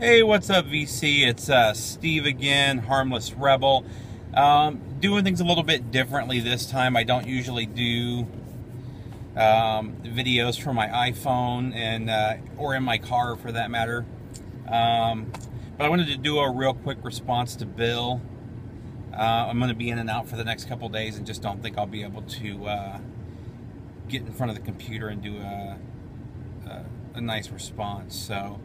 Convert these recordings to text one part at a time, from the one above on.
Hey, what's up, VC? It's Steve again, Harmless Rebel. Doing things a little bit differently this time. I don't usually do videos from my iPhone and or in my car, for that matter. But I wanted to do a real quick response to Bill. I'm going to be in and out for the next couple days, and just don't think I'll be able to get in front of the computer and do a nice response. So.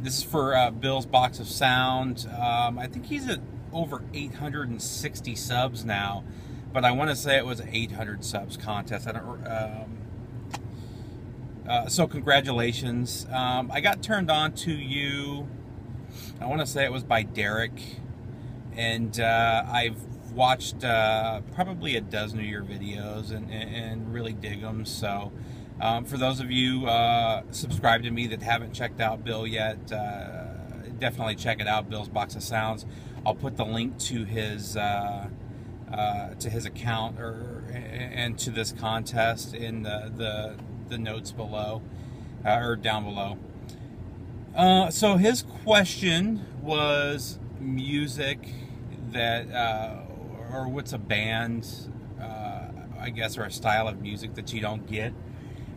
This is for Bill's Box of Sound. I think he's at over 860 subs now, but I want to say it was an 800 subs contest. I don't. So congratulations. I got turned on to you. I want to say it was by Derek, and I've watched probably a dozen of your videos and really dig them. So. For those of you subscribed to me that haven't checked out Bill yet, definitely check it out, Bill's Box of Sounds. I'll put the link to his account and to this contest in the notes below, or down below. So his question was music that, or what's a band, I guess, or a style of music that you don't get.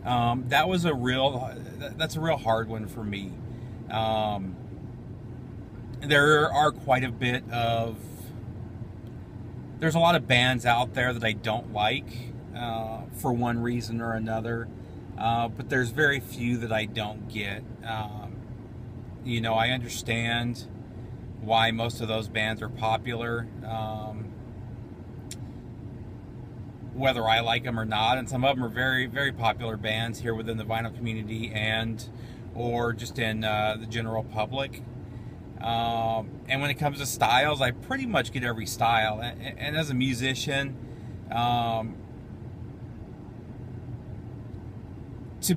That's a real hard one for me. There are quite a bit of, there's a lot of bands out there that I don't like, for one reason or another, but there's very few that I don't get. You know, I understand why most of those bands are popular, whether I like them or not, and some of them are very, very popular bands here within the vinyl community or just in the general public. And when it comes to styles, I pretty much get every style. And as a musician, to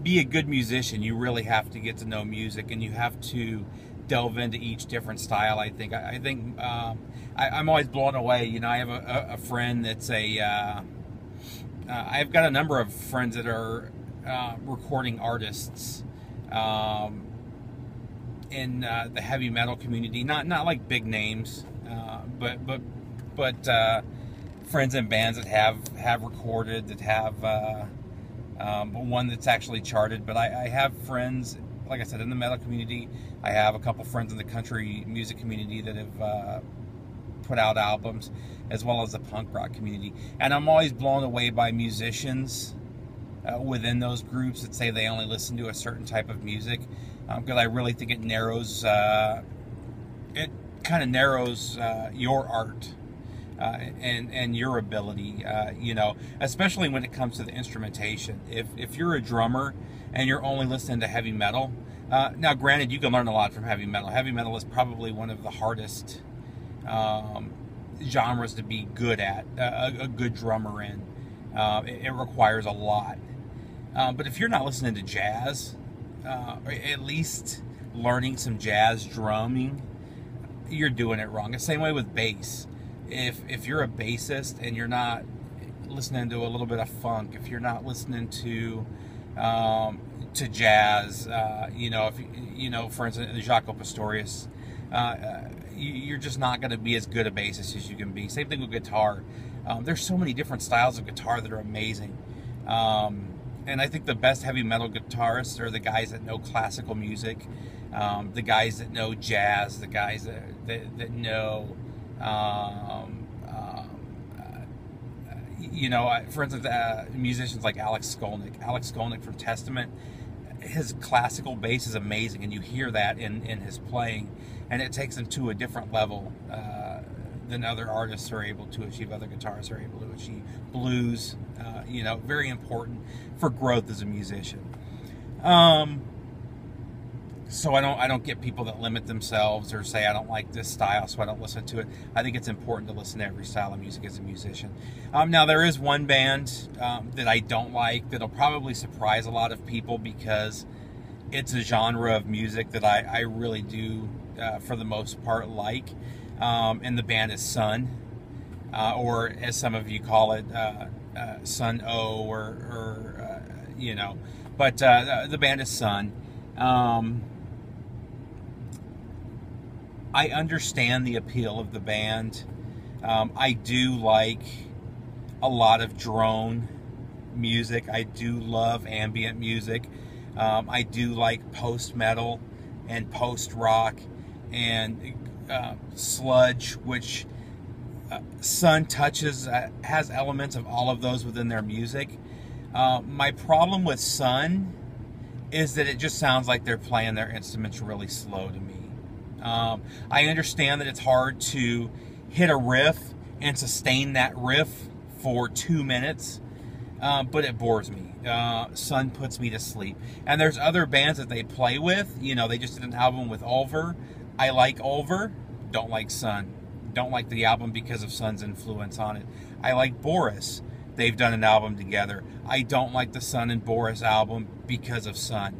be a good musician, you really have to get to know music, and you have to delve into each different style. I think I'm always blown away. You know, I have a friend that's I've got a number of friends that are recording artists in the heavy metal community. Not like big names, but friends and bands that have recorded, that have one that's actually charted. But I have friends, like I said, in the metal community. I have a couple friends in the country music community that have put out albums, as well as the punk rock community. And I'm always blown away by musicians within those groups that say they only listen to a certain type of music, because I really think it kind of narrows your art and your ability, you know, especially when it comes to the instrumentation. If you're a drummer and you're only listening to heavy metal, now granted, you can learn a lot from heavy metal. Heavy metal is probably one of the hardest genres to be good at, a good drummer in. It requires a lot. But if you're not listening to jazz, or at least learning some jazz drumming, you're doing it wrong. The same way with bass. If you're a bassist and you're not listening to a little bit of funk, if you're not listening to jazz, you know, for instance, Jaco Pastorius, you're just not going to be as good a bassist as you can be. Same thing with guitar. There's so many different styles of guitar that are amazing. And I think the best heavy metal guitarists are the guys that know classical music, the guys that know jazz, the guys that know, you know, for instance, musicians like Alex Skolnick. Alex Skolnick from Testament, his classical bass is amazing, and you hear that in his playing, and it takes him to a different level than other artists are able to achieve, other guitarists are able to achieve. Blues, you know, very important for growth as a musician. So I don't get people that limit themselves or say I don't like this style, so I don't listen to it. I think it's important to listen to every style of music as a musician. Now there is one band that I don't like that'll probably surprise a lot of people, because it's a genre of music that I really do, for the most part, like. And the band is Sun, or as some of you call it, Sun O, or you know. But the band is Sun. I understand the appeal of the band. I do like a lot of drone music. I do love ambient music. I do like post-metal and post-rock and sludge, which Sun touches, has elements of all of those within their music. My problem with Sun is that it just sounds like they're playing their instruments really slow to me. I understand that it's hard to hit a riff and sustain that riff for 2 minutes, but it bores me. Sun puts me to sleep. And there's other bands that they play with. You know, they just did an album with Ulver. I like Ulver, don't like Sun. Don't like the album because of Sun's influence on it. I like Boris. They've done an album together. I don't like the Sun and Boris album because of Sun.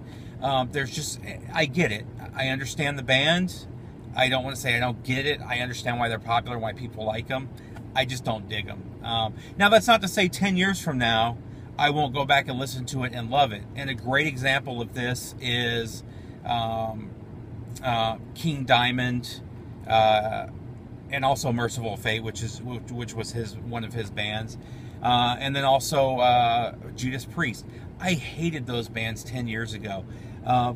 There's just, I get it. I understand the band. I don't want to say I don't get it. I understand why they're popular, why people like them. I just don't dig them. Now, that's not to say 10 years from now, I won't go back and listen to it and love it. And a great example of this is King Diamond, and also Merciful Fate, which was one of his bands, and then also Judas Priest. I hated those bands 10 years ago.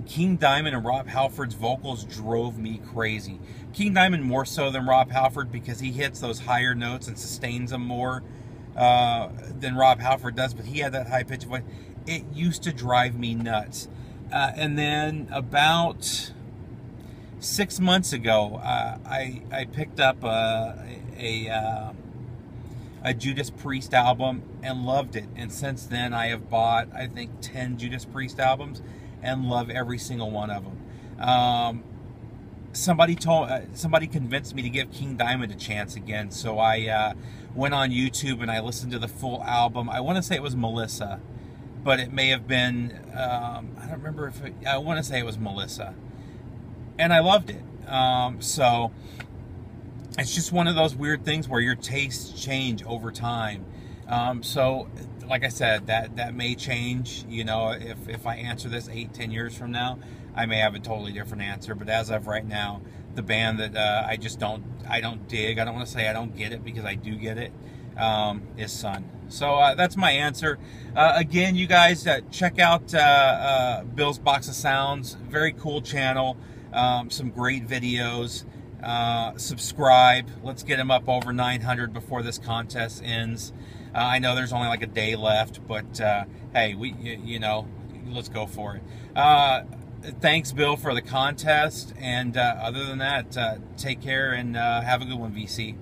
King Diamond and Rob Halford's vocals drove me crazy. King Diamond more so than Rob Halford because he hits those higher notes and sustains them more than Rob Halford does, but he had that high pitch voice. It used to drive me nuts. And then about 6 months ago, I picked up a Judas Priest album and loved it. And since then, I have bought, I think, 10 Judas Priest albums and love every single one of them. Somebody convinced me to give King Diamond a chance again, so I went on YouTube and I listened to the full album. I want to say it was Melissa, but it may have been, I don't remember if I want to say it was Melissa. And I loved it. So it's just one of those weird things where your tastes change over time. So like I said, that may change. You know, if I answer this 8-10 years from now, I may have a totally different answer. But as of right now, the band that I don't dig, I don't want to say I don't get it because I do get it, is Sun. So that's my answer. Again, you guys check out Bill's Box of Sounds. Very cool channel. Some great videos. Subscribe. Let's get him up over 900 before this contest ends. I know there's only like a day left, but hey, you know, let's go for it. Thanks, Bill, for the contest. And other than that, take care and have a good one, VC.